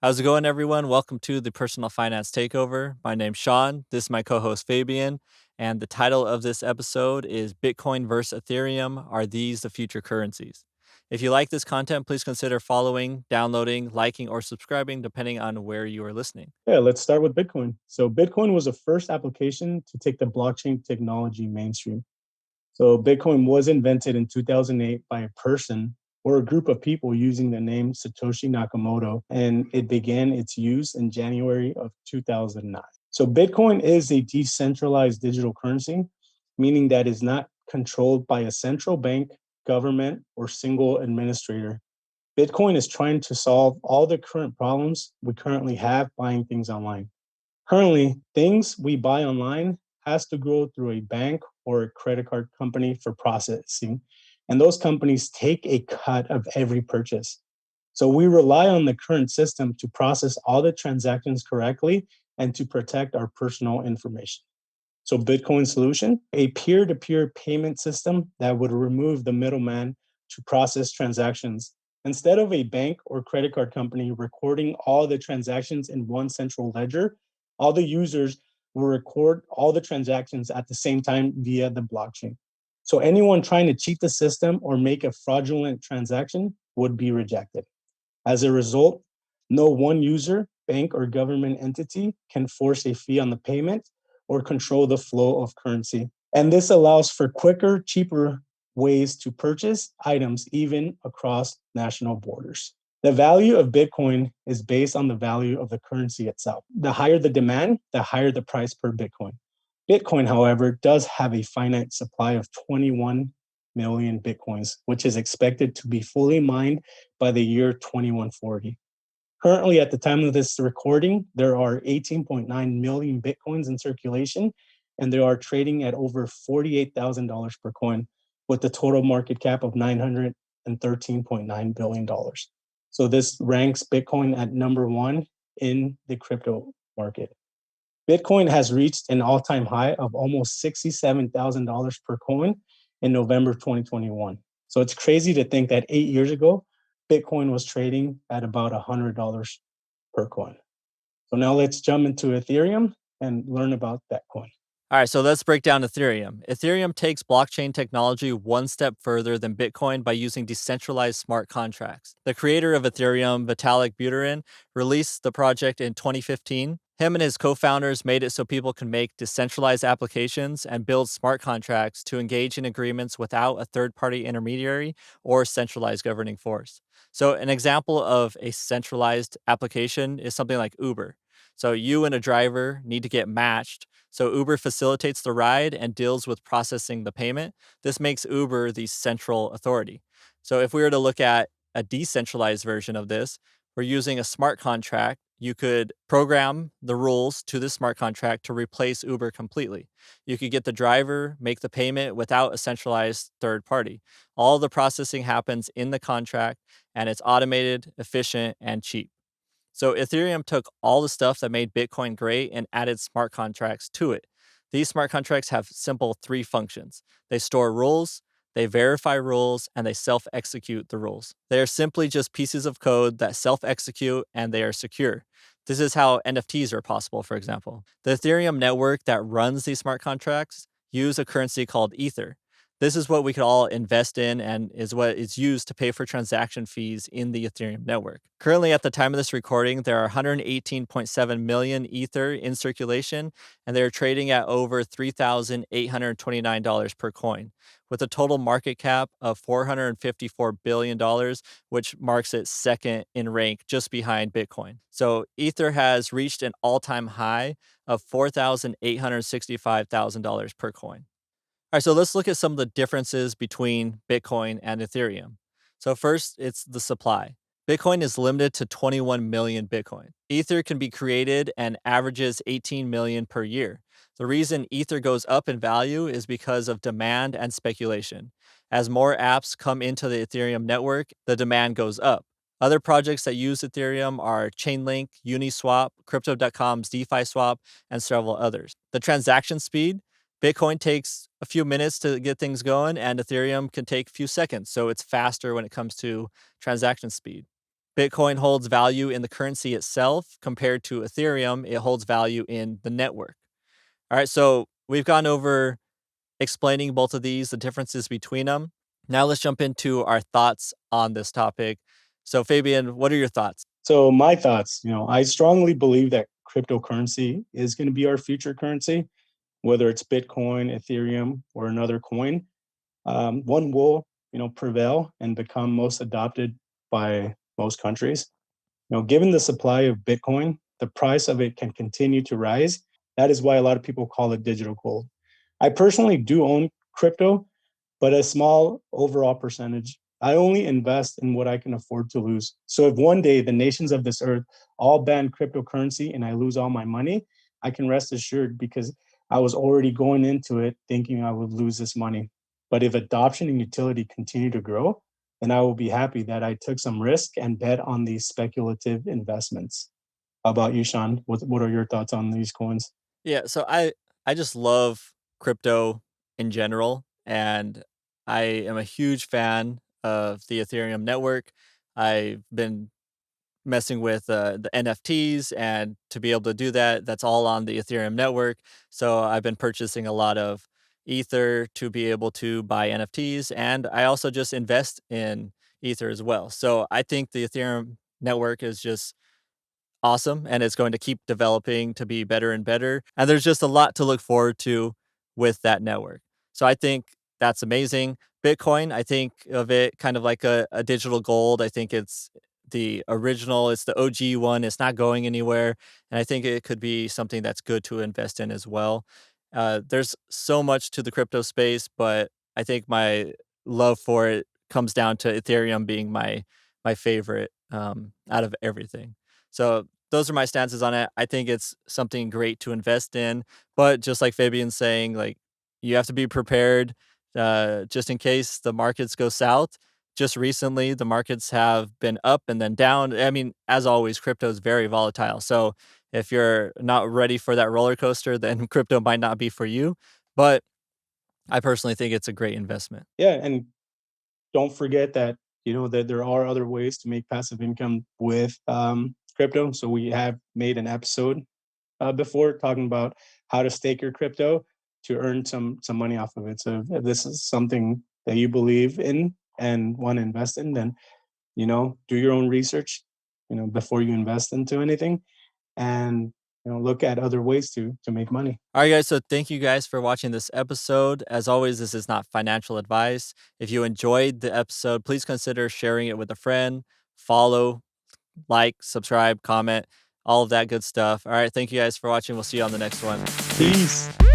How's it going, everyone? Welcome to the Personal Finance Takeover. My name's Sean. This is my co host, Fabian. And the title of this episode is Bitcoin versus Ethereum. Are these the future currencies? If you like this content, please consider following, downloading, liking, or subscribing, depending on where you are listening. Yeah, let's start with Bitcoin. So, Bitcoin was the first application to take the blockchain technology mainstream. So, Bitcoin was invented in 2008 by a person or a group of people using the name Satoshi Nakamoto, and it began its use in January of 2009. So, Bitcoin is a decentralized digital currency, meaning that is not controlled by a central bank, government, or single administrator. Bitcoin is trying to solve all the current problems we currently have buying things online. Currently, things we buy online has to go through a bank or a credit card company for processing, and those companies take a cut of every purchase. So we rely on the current system to process all the transactions correctly and to protect our personal information. So Bitcoin solution, a peer-to-peer payment system that would remove the middleman to process transactions. Instead of a bank or credit card company recording all the transactions in one central ledger, all the users will record all the transactions at the same time via the blockchain. So anyone trying to cheat the system or make a fraudulent transaction would be rejected. As a result, no one user, bank, or government entity can force a fee on the payment or control the flow of currency. And this allows for quicker, cheaper ways to purchase items even across national borders. The value of Bitcoin is based on the value of the currency itself. The higher the demand, the higher the price per Bitcoin. Bitcoin, however, does have a finite supply of 21 million Bitcoins, which is expected to be fully mined by the year 2140. Currently, at the time of this recording, there are 18.9 million Bitcoins in circulation, and they are trading at over $48,000 per coin, with a total market cap of $913.9 billion. So this ranks Bitcoin at number one in the crypto market. Bitcoin has reached an all-time high of almost $67,000 per coin in November 2021. So it's crazy to think that 8 years ago, Bitcoin was trading at about $100 per coin. So now let's jump into Ethereum and learn about that coin. All right, so let's break down Ethereum. Ethereum takes blockchain technology one step further than Bitcoin by using decentralized smart contracts. The creator of Ethereum, Vitalik Buterin, released the project in 2015. Him and his co-founders made it so people can make decentralized applications and build smart contracts to engage in agreements without a third-party intermediary or centralized governing force. So an example of a centralized application is something like Uber. So you and a driver need to get matched, so Uber facilitates the ride and deals with processing the payment. This makes Uber the central authority. So if we were to look at a decentralized version of this, we're using a smart contract. You could program the rules to the smart contract to replace Uber completely. You could get the driver, make the payment without a centralized third party. All the processing happens in the contract, and it's automated, efficient, and cheap. So Ethereum took all the stuff that made Bitcoin great and added smart contracts to it. These smart contracts have simple three functions. They store rules, they verify rules, and they self-execute the rules. They are simply just pieces of code that self-execute and they are secure. This is how NFTs are possible, for example. The Ethereum network that runs these smart contracts use a currency called Ether. This is what we could all invest in and is what is used to pay for transaction fees in the Ethereum network. Currently, at the time of this recording, there are 118.7 million Ether in circulation, and they're trading at over $3,829 per coin, with a total market cap of $454 billion, which marks it second in rank just behind Bitcoin. So Ether has reached an all-time high of $4,865,000 per coin. All right, so let's look at some of the differences between Bitcoin and Ethereum. So first, it's the supply. Bitcoin is limited to 21 million Bitcoin. Ether can be created and averages 18 million per year. The reason Ether goes up in value is because of demand and speculation. As more apps come into the Ethereum network, the demand goes up. Other projects that use Ethereum are Chainlink, Uniswap, Crypto.com's DeFi Swap, and several others. The transaction speed, Bitcoin takes a few minutes to get things going, and Ethereum can take a few seconds. So it's faster when it comes to transaction speed. Bitcoin holds value in the currency itself compared to Ethereum, it holds value in the network. All right, so we've gone over explaining both of these, the differences between them. Now let's jump into our thoughts on this topic. So, Fabian, what are your thoughts? So my thoughts, I strongly believe that cryptocurrency is going to be our future currency, whether it's Bitcoin, Ethereum, or another coin. One will, prevail and become most adopted by most countries. Given the supply of Bitcoin, the price of it can continue to rise. That is why a lot of people call it digital gold. I personally do own crypto, but a small overall percentage. I only invest in what I can afford to lose. So if one day the nations of this earth all ban cryptocurrency and I lose all my money, I can rest assured because I was already going into it thinking I would lose this money. But if adoption and utility continue to grow, then I will be happy that I took some risk and bet on these speculative investments. How about you, Sean? What are your thoughts on these coins? Yeah, so I just love crypto in general, and I am a huge fan of the Ethereum network. I've been messing with the NFTs, and to be able to do that, that's all on the Ethereum network. So I've been purchasing a lot of Ether to be able to buy NFTs, and I also just invest in Ether as well. So I think the Ethereum network is just awesome, and it's going to keep developing to be better and better. And there's just a lot to look forward to with that network. So I think that's amazing. Bitcoin, I think of it kind of like a digital gold. I think it's the original, it's the OG one. It's not going anywhere. And I think it could be something that's good to invest in as well. There's so much to the crypto space, but I think my love for it comes down to Ethereum being my favorite out of everything. So those are my stances on it. I think it's something great to invest in, but just like Fabian's saying, like you have to be prepared just in case the markets go south. Just recently, the markets have been up and then down. I mean, as always, crypto is very volatile. So if you're not ready for that roller coaster, then crypto might not be for you. But I personally think it's a great investment. Yeah, and don't forget that that there are other ways to make passive income with crypto. So we have made an episode before talking about how to stake your crypto to earn some money off of it. So if this is something that you believe in and want to invest in, then do your own research, before you invest into anything, and look at other ways to make money. All right, guys. So thank you guys for watching this episode. As always, this is not financial advice. If you enjoyed the episode, please consider sharing it with a friend, follow, like, subscribe, comment, all of that good stuff. All right. Thank you guys for watching. We'll see you on the next one. Peace. Peace.